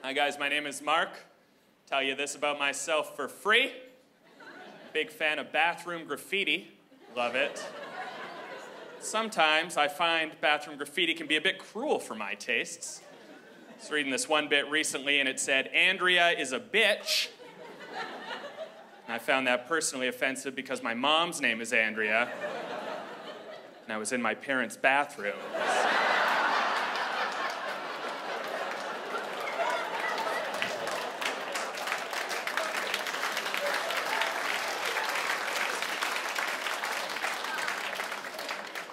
Hi guys, my name is Mark. Tell you this about myself for free. Big fan of bathroom graffiti. Love it. Sometimes I find bathroom graffiti can be a bit cruel for my tastes. I was reading this one bit recently and it said, "Andrea is a bitch." And I found that personally offensive because my mom's name is Andrea. And I was in my parents' bathroom.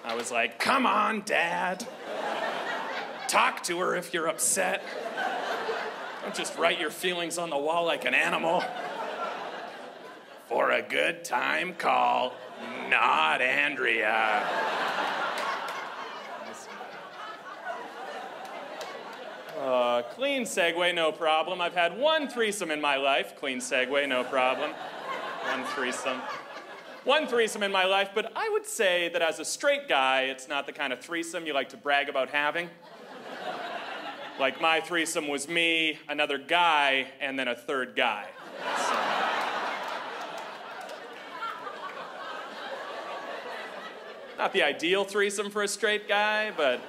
I was like, "Come on, Dad. Talk to her if you're upset. Don't just write your feelings on the wall like an animal. For a good time, call not Andrea." Clean segue, no problem. I've had one threesome in my life. Clean segue, no problem. One threesome in my life, but I would say that as a straight guy, it's not the kind of threesome you like to brag about having. Like my threesome was me, another guy, and then a third guy. So. Not the ideal threesome for a straight guy, but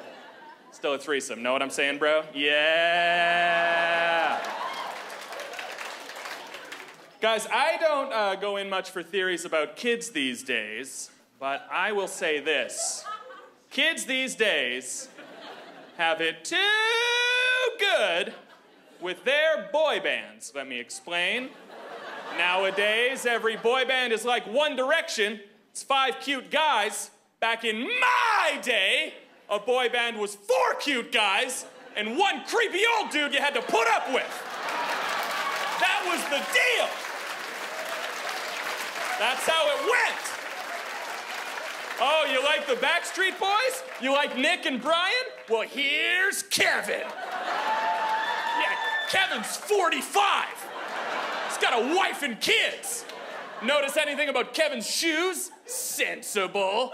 still a threesome. Know what I'm saying, bro? Yeah! Guys, I don't go in much for theories about kids these days, but I will say this. Kids these days have it too good with their boy bands. Let me explain. Nowadays, every boy band is like One Direction. It's 5 cute guys. Back in my day, a boy band was 4 cute guys and 1 creepy old dude you had to put up with. That was the deal. That's how it went. Oh, you like the Backstreet Boys? You like Nick and Brian? Well, here's Kevin. Yeah, Kevin's 45. He's got a wife and kids. Notice anything about Kevin's shoes? Sensible.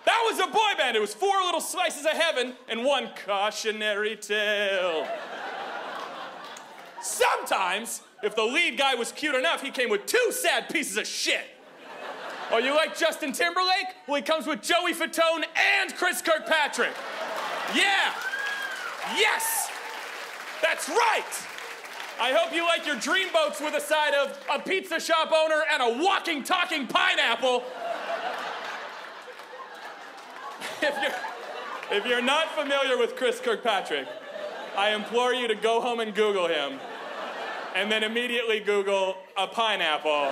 That was a boy band. It was 4 little slices of heaven and 1 cautionary tale. Sometimes, if the lead guy was cute enough, he came with 2 sad pieces of shit. Oh, you like Justin Timberlake? Well, he comes with Joey Fatone and Chris Kirkpatrick. Yeah. Yes. That's right. I hope you like your dreamboats with a side of a pizza shop owner and a walking, talking pineapple. If you're not familiar with Chris Kirkpatrick, I implore you to go home and Google him. And then immediately Google a pineapple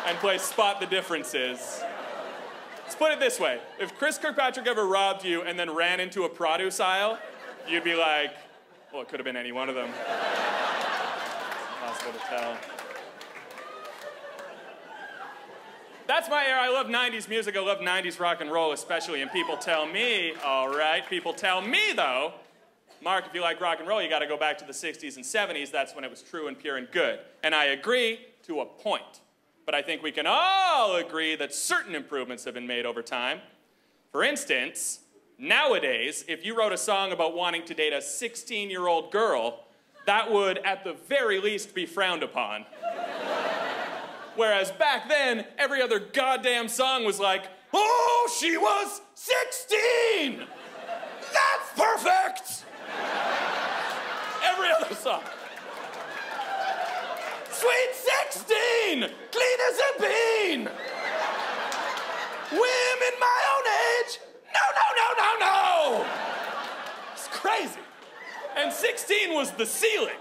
and play Spot the Differences. Let's put it this way. If Chris Kirkpatrick ever robbed you and then ran into a produce aisle, you'd be like, well, it could have been any one of them. It's impossible to tell. That's my era. I love 90s music. I love 90s rock and roll especially. And people tell me, all right, people tell me, though, Mark, if you like rock and roll, you got to go back to the 60s and 70s. That's when it was true and pure and good. And I agree to a point. But I think we can all agree that certain improvements have been made over time. For instance, nowadays, if you wrote a song about wanting to date a 16-year-old girl, that would, at the very least, be frowned upon. Whereas back then, every other goddamn song was like, "Oh, she was 16! That's perfect!" Every other song. "Sweet 16, clean as a bean. Women my own age, no, no, no, no, no." It's crazy. And 16 was the ceiling.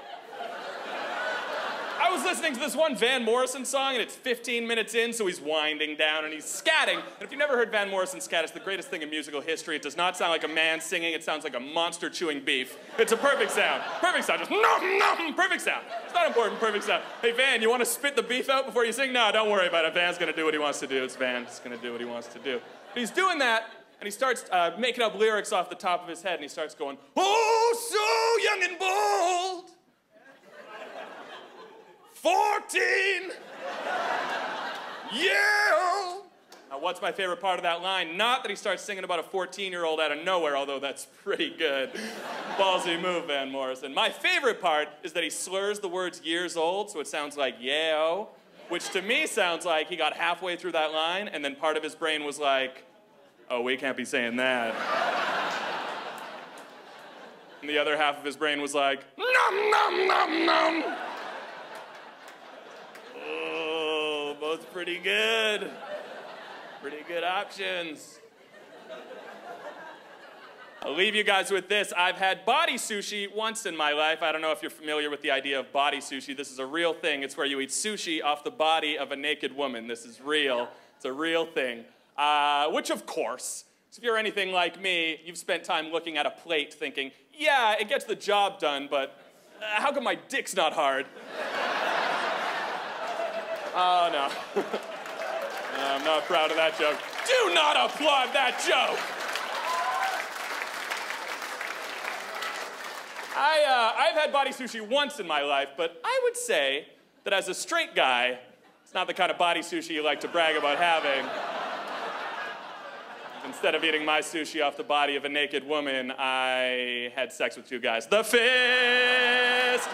I was listening to this one Van Morrison song, and it's 15 minutes in, so he's winding down and he's scatting. And if you've never heard Van Morrison scat, it's the greatest thing in musical history. It does not sound like a man singing. It sounds like a monster chewing beef. It's a perfect sound. Perfect sound. Just nom, nom, perfect sound. It's not important, perfect sound. Hey, Van, you want to spit the beef out before you sing? No, don't worry about it. Van's going to do what he wants to do. It's Van. He's going to do what he wants to do. But he's doing that, and he starts making up lyrics off the top of his head, and he starts going, "Oh, so young and bold. 14. Yeah." Now What's my favorite part of that line? Not that he starts singing about a 14-year-old out of nowhere, although that's pretty good. Ballsy move, Van Morrison. My favorite part is that he slurs the words years old, so it sounds like yeah-o, which to me sounds like he got halfway through that line, and then part of his brain was like, oh, we can't be saying that. And the other half of his brain was like, nom, nom, nom, nom. Oh, both pretty good. Pretty good options. I'll leave you guys with this. I've had body sushi once in my life. I don't know if you're familiar with the idea of body sushi. This is a real thing. It's where you eat sushi off the body of a naked woman. This is real. It's a real thing. Which, of course, if you're anything like me, you've spent time looking at a plate thinking, yeah, it gets the job done, but how come my dick's not hard? Oh, no. I'm not proud of that joke. Do not applaud that joke! I've had body sushi once in my life, but I would say that as a straight guy, it's not the kind of body sushi you like to brag about having. Instead of eating my sushi off the body of a naked woman, I had sex with two guys. The fist!